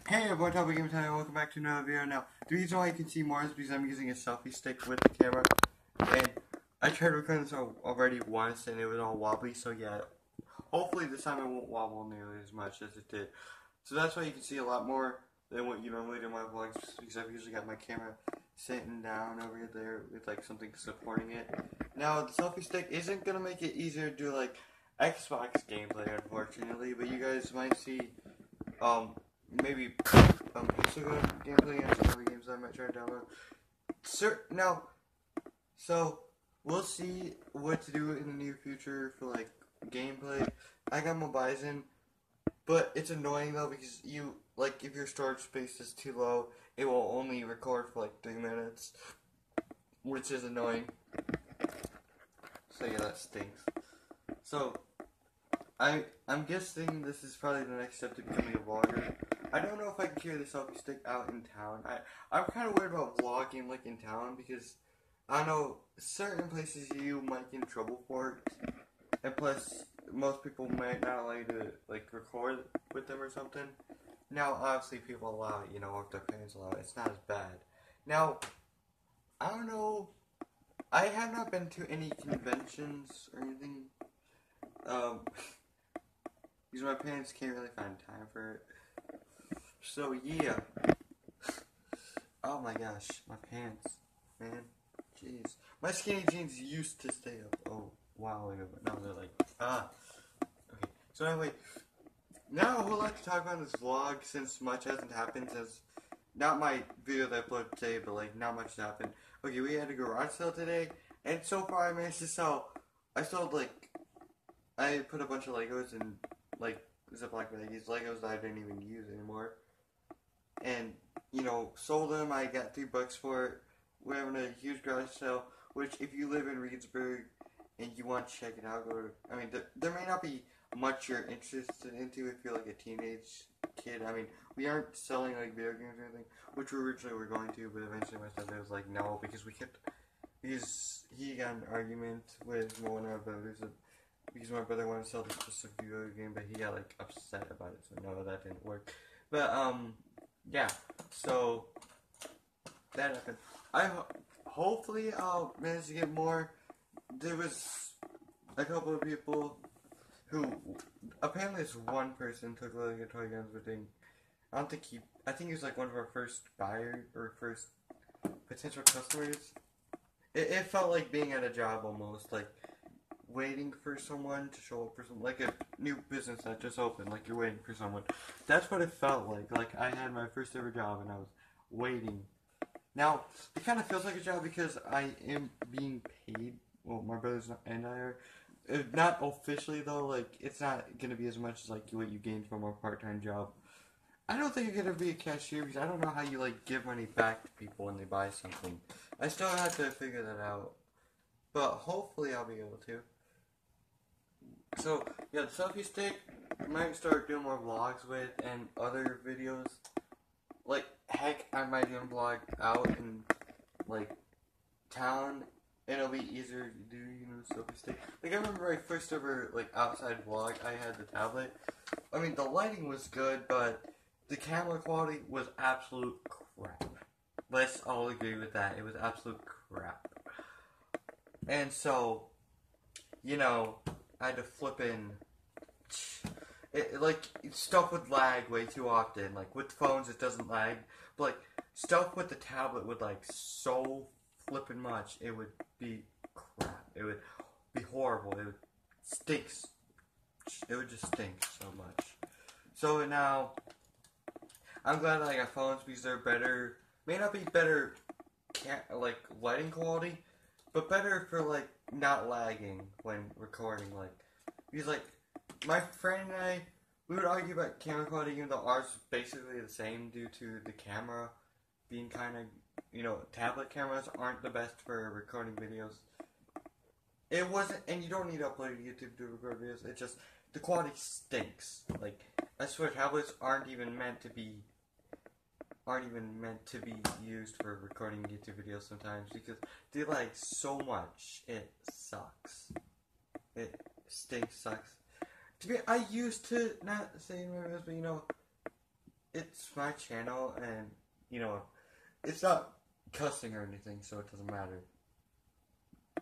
Hey everyone, Top Game Time, welcome back to another video. Now, the reason why you can see more is because I'm using a selfie stick with the camera, and I tried recording this already once and it was all wobbly, so yeah, hopefully this time it won't wobble nearly as much as it did. So that's why you can see a lot more than what you normally do in my vlogs, because I've usually got my camera sitting down over there with like something supporting it. Now, the selfie stick isn't going to make it easier to do like Xbox gameplay, unfortunately, but you guys might see, maybe Instagram gameplay and some other games that I might try to download. So we'll see what to do in the near future for like gameplay. I got my Bison, but it's annoying though because if your storage space is too low, it will only record for like 3 minutes, which is annoying. So yeah, that stinks. So I'm guessing this is probably the next step to becoming a vlogger. I don't know if I can carry the selfie stick out in town. I'm kind of worried about vlogging like in town because I know certain places you might get in trouble for it, and plus most people might not allow you to like record with them or something. Now obviously people allow it, if their parents allow it, it's not as bad. Now I don't know. I have not been to any conventions or anything. Because my parents can't really find time for it. So yeah. Oh my gosh, my pants, man. Jeez. My skinny jeans used to stay up a while ago, but now they're like, Okay, so anyway, now a whole lot to talk about in this vlog since much hasn't happened since, not my video that I uploaded today, but like not much has happened. Okay, we had a garage sale today, and so far I managed to sell, I put a bunch of Legos in like Ziploc baggies, Legos that I didn't even use anymore. And, sold them. I got $3 for it. We're having a huge garage sale, which if you live in Reedsburg and you want to check it out, there may not be much you're interested into if you're like a teenage kid. We aren't selling like video games or anything, which we originally were going to, but eventually my stepdad was like, no, because he got an argument with one of our brothers because my brother wanted to sell this specific video game, but he got like upset about it, so no, that didn't work. But yeah, so that happened. Hopefully I'll manage to get more. There was a couple of people who, apparently this one person took like a toy guns, but I think he was like one of our first buyers, or first potential customers. It felt like being at a job almost, like waiting for someone to show up for something, like a new business that just opened, like you're waiting for someone. That's what it felt like. Like I had my first ever job and I was waiting. Now, it kind of feels like a job because I am being paid. Well, my brothers and I are. Not officially though, like it's not going to be as much as like what you gain from a part-time job. I don't think I'm going to be a cashier because I don't know how you like give money back to people when they buy something. I still have to figure that out. But hopefully I'll be able to. So, yeah, the selfie stick, I might start doing more vlogs with and other videos. Like, heck, I might even vlog out in, like, town, and it'll be easier to do, selfie stick. Like, I remember my first ever, like, outside vlog, I had the tablet. The lighting was good, but the camera quality was absolute crap. Let's all agree with that. It was absolute crap. And so, I had to flip in. Stuff would lag way too often. Like, with phones, it doesn't lag. But, like, stuff with the tablet would, like, so flippin' much. It would be crap. It would be horrible. It would stink. It would just stink so much. So now, I'm glad that I got phones because they're better. May not be better, lighting quality, but better for, like, not lagging when recording, because, my friend and I, we would argue about camera quality even though ours is basically the same due to the camera being kind of, tablet cameras aren't the best for recording videos. It wasn't, and you don't need to upload to YouTube to record videos, it's just, the quality stinks. Like, I swear tablets aren't even meant to be used for recording YouTube videos sometimes because they lag so much. It sucks. It stinks, sucks. I used to not say my videos, but it's my channel, and you know, it's not cussing or anything, so it doesn't matter.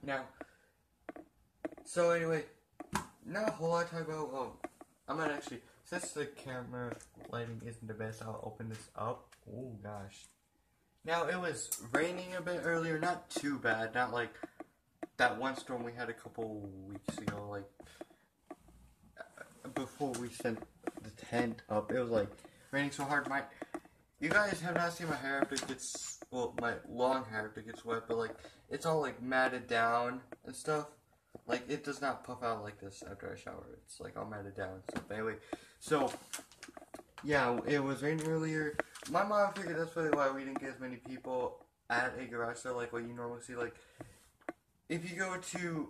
Now, so anyway, not a whole lot to talk about. Well, I might actually, since the camera lighting isn't the best, I'll open this up. Oh gosh. Now, it was raining a bit earlier, not too bad, not like that one storm we had a couple weeks ago, like before we sent the tent up. It was like raining so hard. You guys have not seen my hair after it gets, well, my long hair after it gets wet, but like it's all like matted down and stuff. Like it does not puff out like this after I shower. It's like all matted down and stuff. But anyway, so yeah, it was raining earlier. My mom figured that's probably why we didn't get as many people at a garage sale like what you normally see. Like, if you go to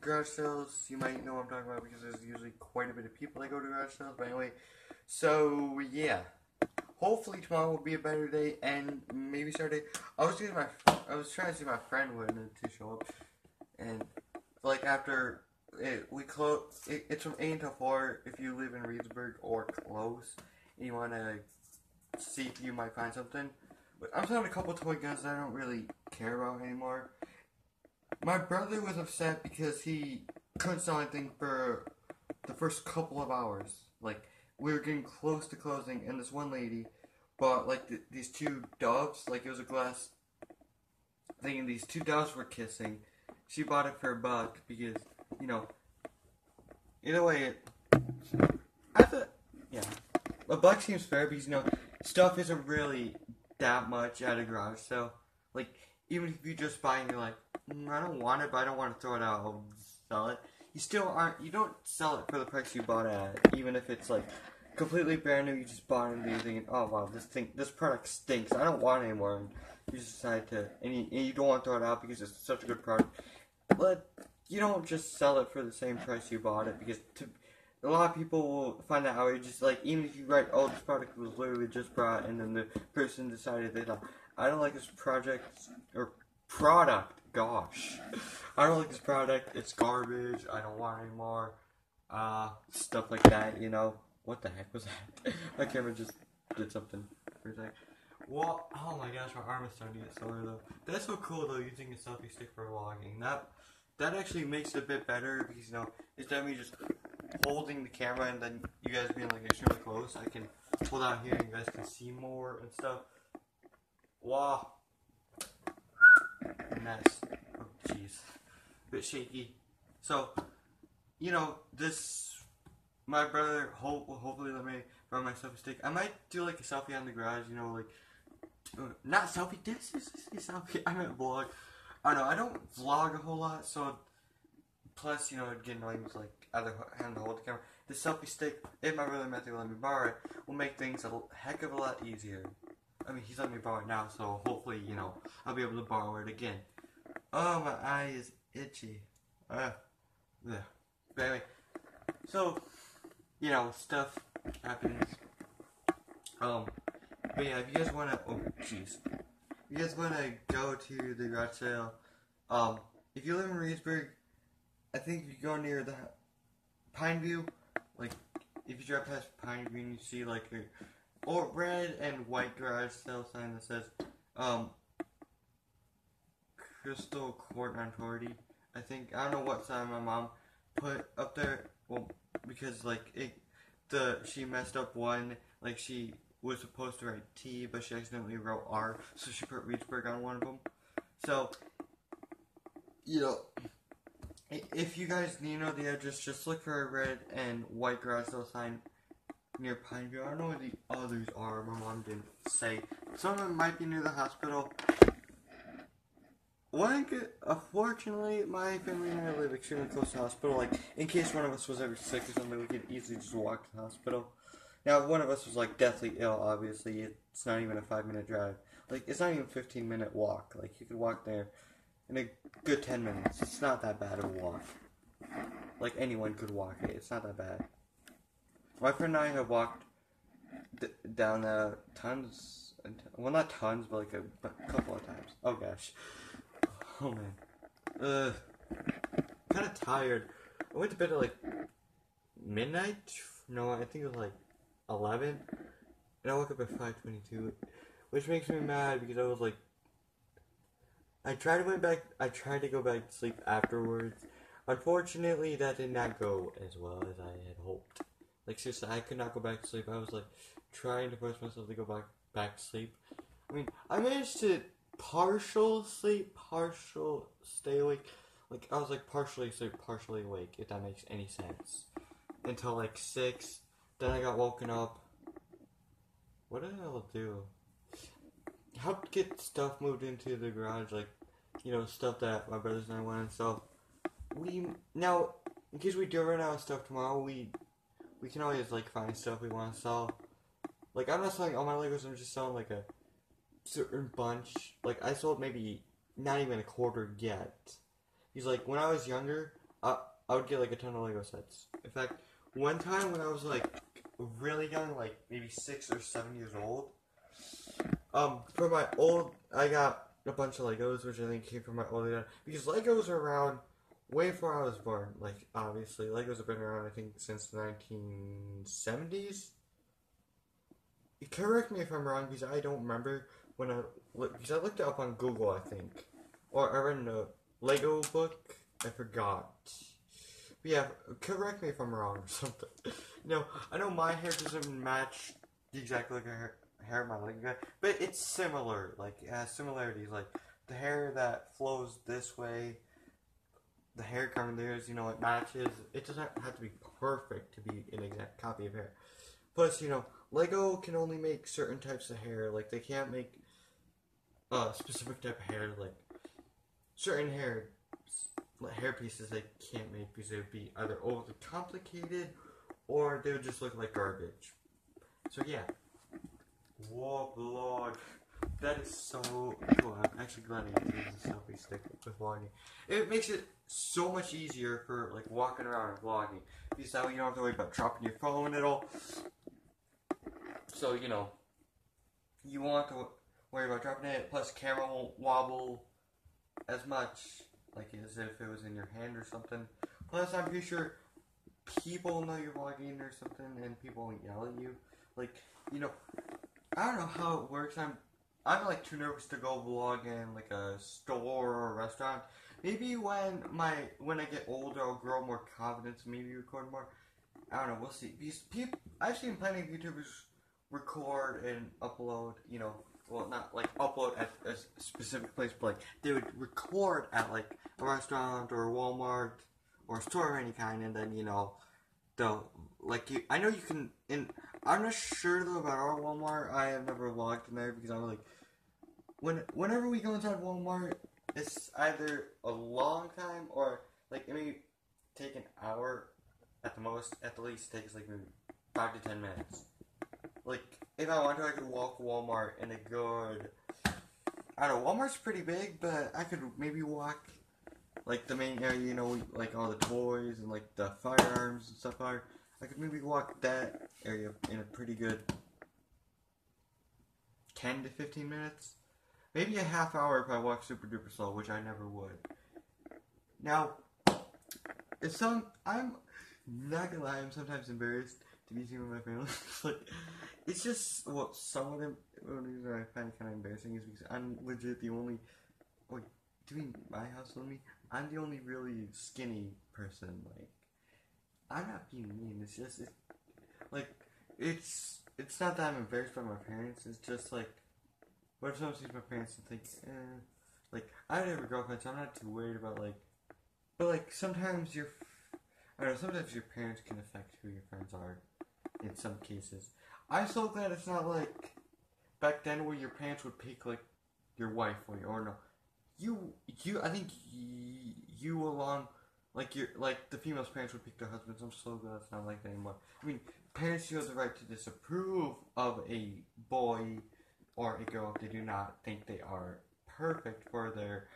garage sales, you might know what I'm talking about because there's usually quite a bit of people that go to garage sales. But anyway, so yeah, hopefully tomorrow will be a better day, and maybe Saturday. I was trying to see my friend wanted to show up, and like after we close, it's from 8 until 4. If you live in Reedsburg or close, and you want to see if you might find something. But I'm selling a couple toy guns that I don't really care about anymore. My brother was upset because he couldn't sell anything for the first couple of hours. Like, we were getting close to closing, and this one lady bought, like, these two doves. Like, it was a glass thing, and these two doves were kissing. She bought it for $1 because, you know, either way, I thought, yeah, $1 seems fair because, you know, stuff isn't really that much at a garage sale. Like, even if you just buy and you're like, I don't want it, but I don't want to throw it out, I'll sell it. You don't sell it for the price you bought it at, even if it's like completely brand new, you just bought it and you're thinking, oh wow, this product stinks, I don't want it anymore, and you just decide to, and you don't want to throw it out because it's such a good product. But you don't just sell it for the same price you bought it, because a lot of people will find that outrageous. Like, even if you write, oh, this product was literally just brought, and then the person decided they thought, I don't like this product, gosh. I don't like this product, it's garbage, I don't want it anymore, stuff like that, you know. What the heck was that? My camera just did something for a sec. Well, oh my gosh, my arm is starting to get sore though. That's so cool though, using a selfie stick for vlogging. That actually makes it a bit better because, you know, instead of me just holding the camera and then you guys being like extremely close, I can hold out here and you guys can see more and stuff. Wow. And that's, oh jeez, a bit shaky. So, you know, my brother hopefully let me borrow my selfie stick. I might do like a selfie on the garage, you know, like, not selfie, this is a selfie, I meant vlog. I don't know, I don't vlog a whole lot, so, plus, you know, it'd get annoying with like other hand to hold the camera. The selfie stick, if my brother Matthew will let me borrow it, will make things a heck of a lot easier. I mean, he's letting me borrow it now, so hopefully, you know, I'll be able to borrow it again. Oh, my eye is itchy. Yeah. But anyway, so, you know, stuff happens. But yeah, if you guys wanna, oh, jeez. If you guys wanna go to the garage sale, if you live in Reedsburg, I think if you go near the Pineview, like, if you drive past Pineview and you see, like, a red and white garage sale sign that says, Crystal Court Authority, I think. I don't know what sign my mom put up there, well, because, like, she messed up one, like, she was supposed to write T, but she accidentally wrote R, so she put Reedsburg on one of them. So, you know, if you guys need to know the address, just look for a red and white garage sale sign near Pineview. I don't know what the others are, my mom didn't say. Some of them might be near the hospital. Unfortunately, my family and I live extremely close to the hospital. Like, in case one of us was ever sick or something, we could easily just walk to the hospital. Now, if one of us was, like, deathly ill, obviously, it's not even a 5-minute drive. Like, it's not even a 15-minute walk. Like, you could walk there in a good 10 minutes. It's not that bad of a walk. Like, anyone could walk it. It's not that bad. My friend and I have walked down tons, well, not tons, but like a couple of times. Oh gosh. Oh man. Kind of tired. I went to bed at like midnight. No, I think it was like 11. and I woke up at 5:22, which makes me mad because I was like, I tried to go back to sleep afterwards. Unfortunately, that did not go as well as I had hoped. Like seriously, I could not go back to sleep. I was like trying to force myself to go back to sleep. I mean, I managed to partial sleep, partial stay awake. Like I was like partially asleep, partially awake, if that makes any sense. Until like 6. Then I got woken up. What did I do? Helped get stuff moved into the garage, like, stuff that my brothers and I wanted to sell. Now, in case we do run out of stuff tomorrow, we can always, like, find stuff we want to sell. Like, I'm not selling all my Legos, I'm just selling, like, a certain bunch. Like, I sold maybe not even a quarter yet. Because, like, when I was younger, I would get, like, a ton of Lego sets. In fact, one time when I was, like, really young, like, maybe 6 or 7 years old, for my I got a bunch of Legos, which I think came from my older dad, because Legos are around way before I was born. Like, obviously, Legos have been around, I think, since the 1970s. Correct me if I'm wrong, because I don't remember because I looked it up on Google, I think, or I read in a Lego book. I forgot. But yeah, correct me if I'm wrong or something. No, I know my hair doesn't match exactly like hair of my Lego guy, but it's similar. Like, it has similarities. Like, the hair that flows this way, the hair coming there is, it matches. It doesn't have to be perfect to be an exact copy of hair. Plus, Lego can only make certain types of hair. Like, they can't make a specific type of hair. Like, certain hair pieces they can't make because they would be either overly complicated or they would just look like garbage. So, yeah. Whoa, vlog. That is so cool. I'm actually glad I get to use the selfie stick with vlogging. It makes it so much easier for, like, walking around and vlogging. Because now you don't have to worry about dropping your phone at all. So, you won't have to worry about dropping it. Plus, camera won't wobble as much, like, as if it was in your hand or something. Plus, I'm pretty sure people know you're vlogging or something, and people won't yell at you. Like, I don't know how it works. I'm like too nervous to go vlog in like a store or a restaurant. Maybe when I get older, I'll grow more confidence. Maybe record more. I don't know. We'll see. Because I've seen plenty of YouTubers record and upload. Well, not like upload at a specific place, but like they would record at like a restaurant or a Walmart or a store of any kind, and then they'll I know you can. I'm not sure though about our Walmart. I have never vlogged in there because I'm like, whenever we go inside Walmart, it's either a long time or like it may take an hour at the most. At the least, it takes like maybe 5 to 10 minutes. Like if I want to, I could walk Walmart in a good. I don't know. Walmart's pretty big, but I could maybe walk like the main area. Like all the toys and like the firearms and stuff are. I could maybe walk that area in a pretty good 10 to 15 minutes. Maybe a half hour if I walk super duper slow, which I never would. Now, I'm not gonna lie, I'm sometimes embarrassed to be seen with my family. Like, it's just, some of them, one reason I find it kind of embarrassing is because I'm legit the only, doing my house with me, I'm the only really skinny person, like, I'm not being mean, it's just, it's not that I'm embarrassed by my parents, it's just like, what if someone sees my parents and thinks, like, I don't have a girlfriend, so I'm not too worried about, like, but, like, sometimes sometimes your parents can affect who your friends are, in some cases. I'm so glad it's not like, back then where your parents would pick, like, your wife for you, or no, I think you along, like the female's parents would pick their husbands. I'm so glad it's not like that anymore. I mean, parents do have the right to disapprove of a boy or a girl if they do not think they are perfect for their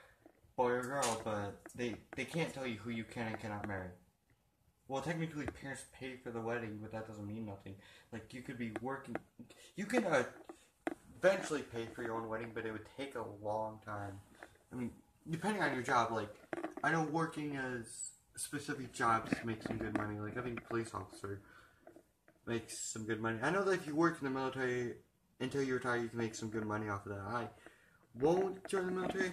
boy or girl, but they can't tell you who you can and cannot marry. Well, technically, parents pay for the wedding, but that doesn't mean nothing. Like, you could be working, you can eventually pay for your own wedding, but it would take a long time. I mean, depending on your job, like, I know working as specific jobs make some good money. Like, I think police officer, make some good money. I know that if you work in the military until you retire, you can make some good money off of that. I won't join the military.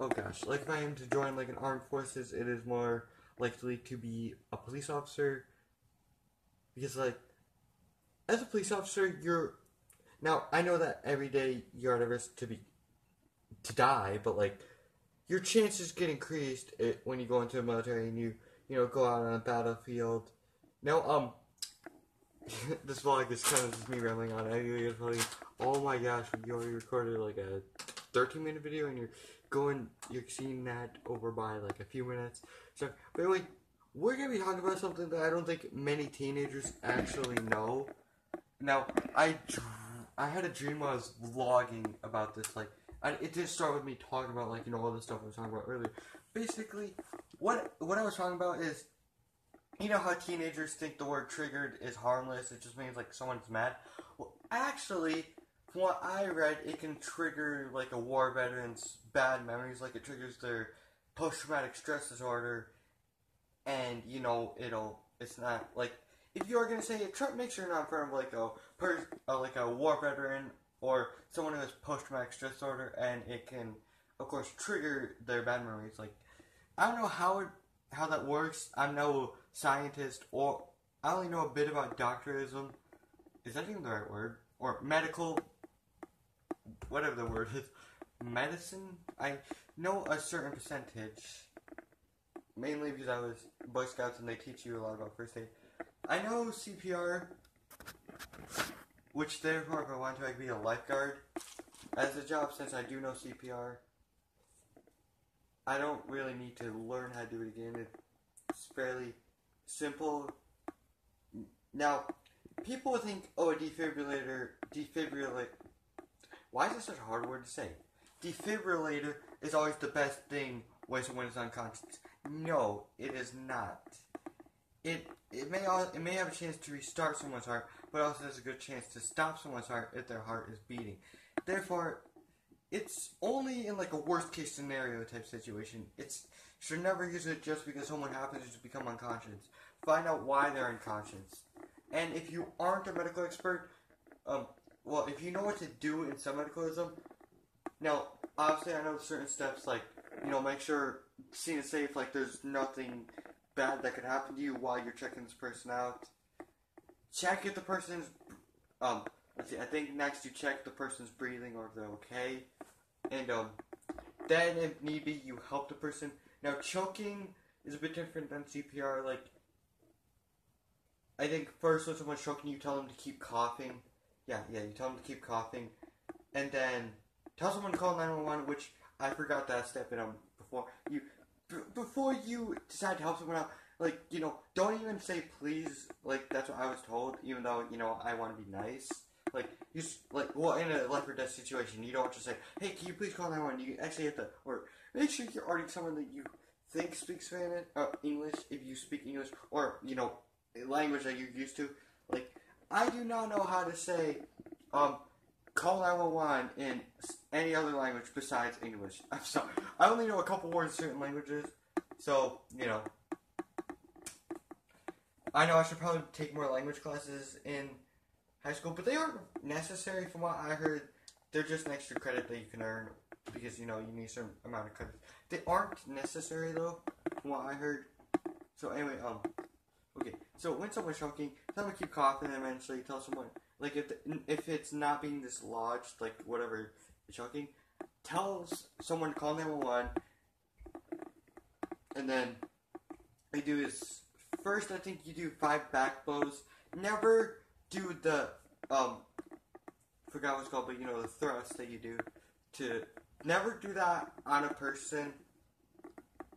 Oh gosh, like if I am to join like an armed forces, it is more likely to be a police officer because like as a police officer, you're now I know that every day you're at a risk to die, but like your chances get increased when you go into the military and you know go out on a battlefield. Now this vlog is kind of just me rambling on. I really gotta tell you, oh my gosh, you already recorded like a 13-minute video and you're seeing that over by like a few minutes. So, but anyway, we're gonna be talking about something that I don't think many teenagers actually know. Now, I had a dream I was vlogging about this, like, it did start with me talking about, like, you know, all the stuff I was talking about earlier. Basically, what I was talking about is, you know how teenagers think the word triggered is harmless, it just means, like, someone's mad? Well, actually, from what I read, it can trigger, like, a war veteran's bad memories, like, it triggers their post-traumatic stress disorder, and, you know, it's not, like, if you are going to say it, make sure you're not in front of, like, a war veteran, or someone who has post-traumatic stress disorder, and it can, of course, trigger their bad memories, like, I don't know how that works. I'm no scientist, or I only know a bit about doctorism. Is that even the right word? Or medical, whatever the word is. Medicine? I know a certain percentage. Mainly because I was Boy Scouts and they teach you a lot about first aid. I know CPR, which therefore if I want to, I could be a lifeguard as a job since I do know CPR. I don't really need to learn how to do it again. It's fairly simple. Now, people think, oh, a defibrillator, why is this such a hard word to say? Defibrillator is always the best thing when someone is unconscious. No, it is not. It may have a chance to restart someone's heart, but also has a good chance to stop someone's heart if their heart is beating. Therefore, it's only in like a worst case scenario type situation. Should never use it just because someone happens to become unconscious. Find out why they're unconscious. And if you aren't a medical expert, well, if you know what to do in some medicalism, now, obviously I know certain steps like, you know, make sure scene is safe, like there's nothing bad that could happen to you while you're checking this person out. Check if the person's, let's see, I think next you check the person's breathing or if they're okay. And, then if need be, you help the person. Now, choking is a bit different than CPR, like, I think first when someone's choking, you tell them to keep coughing. Yeah, you tell them to keep coughing. And then, tell someone to call 911, which I forgot that step in before you decide to help someone out, like, you know, don't even say please, like, that's what I was told, even though, you know, I want to be nice. Like, well, in a life or death situation, you don't just say, hey, can you please call 911? You actually have to, or make sure you're already someone that you think speaks Spanish, English, if you speak English, or, you know, a language that you're used to. Like, I do not know how to say, call 911 in any other language besides English. I'm sorry. I only know a couple words in certain languages. So, you know. I know I should probably take more language classes in high school, but they aren't necessary from what I heard. They're just an extra credit that you can earn because, you know, you need a certain amount of credits. They aren't necessary, though, from what I heard. So, anyway, okay. So, when someone's choking, tell them to keep coughing and eventually tell someone, like, if it's not being dislodged, like, whatever, choking, tell someone to call 911, and then what you do is, first I think you do 5 back blows. Never do the, forgot what it's called, but you know, the thrust that you do, never do that on a person,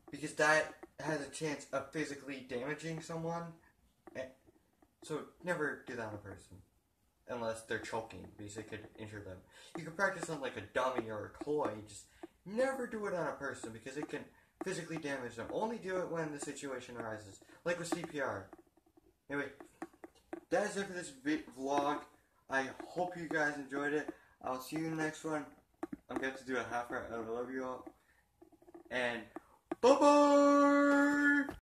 because that has a chance of physically damaging someone, so never do that on a person. Unless they're choking, because it could injure them. You can practice on like a dummy or a toy, just never do it on a person because it can physically damage them. Only do it when the situation arises, like with CPR. Anyway, that is it for this vlog. I hope you guys enjoyed it. I'll see you in the next one. I'm going to do a half hour. I love you all. And bye-bye!